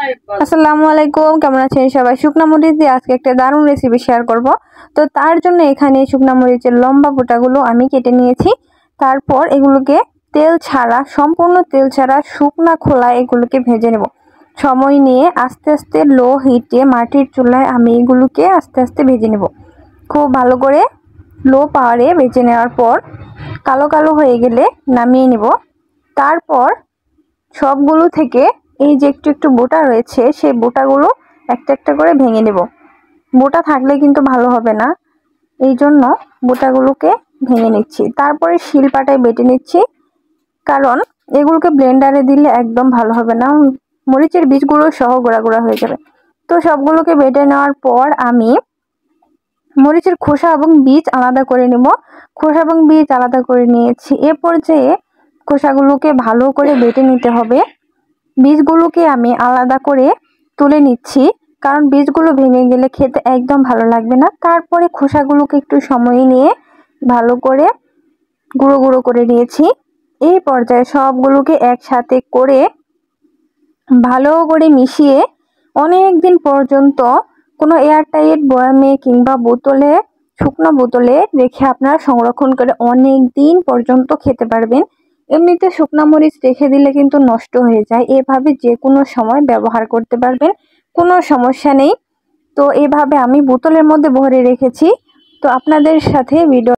আসসালামু আলাইকুম, কেমন আছেন সবাই? শুকনা মরিচ দিয়ে আজকে একটা দারুণ রেসিপি শেয়ার করব। তো তার জন্য এখানে শুকনা মরিচের লম্বা বোটাগুলো আমি কেটে নিয়েছি। তারপর এগুলোকে তেল ছাড়া, সম্পূর্ণ তেল ছাড়া শুকনা খোলায় এগুলোকে ভেজে নেব। সময় নিয়ে আস্তে আস্তে লো হিটে মাটির চুলায় আমি এগুলোকে আস্তে আস্তে ভেজে নেব। খুব ভালো করে লো পাওয়ারে ভেজে নেওয়ার পর কালো কালো হয়ে গেলে নামিয়ে নেব। তারপর সবগুলো থেকে এই যে একটু একটু বোটা রয়েছে সেই বোটাগুলো একটা একটা করে ভেঙে নেব। বোটা থাকলে কিন্তু ভালো হবে না, এই জন্য বোটাগুলোকে ভেঙে নিচ্ছি। তারপরে শিলপাটায় বেটে নিচ্ছি, কারণ এগুলোকে ব্লেন্ডারে দিলে একদম ভালো হবে না, মরিচের বীজগুলো সহ গোড়া গোড়া হয়ে যাবে। তো সবগুলোকে বেটে নেওয়ার পর আমি মরিচের খোসা এবং বীজ আলাদা করে নেব। খোসা এবং বীজ আলাদা করে নিয়েছি। এ পর্যায়ে খোসাগুলোকে ভালো করে বেটে নিতে হবে। বীজগুলোকে আমি আলাদা করে তুলে নিচ্ছি, কারণ বীজগুলো ভেঙে গেলে খেতে একদম ভালো লাগবে না। তারপরে খোসাগুলোকে একটু সময় নিয়ে ভালো করে গুঁড়ো গুঁড়ো করে নিয়েছি। এই পর্যায়ে সবগুলোকে একসাথে করে ভালো করে মিশিয়ে অনেক দিন পর্যন্ত কোনো এয়ারটাইট বয়ামে কিংবা বোতলে, শুকনো বোতলে রেখে আপনারা সংরক্ষণ করে অনেক দিন পর্যন্ত খেতে পারবেন। এমনিতে শুকনা মরিচ রেখে দিলে কিন্তু নষ্ট হয়ে যায়, এভাবে যে কোনো সময় ব্যবহার করতে পারবেন, কোনো সমস্যা নেই। তো এভাবে আমি বোতলের মধ্যে ভরে রেখেছি। তো আপনাদের সাথে ভিডিও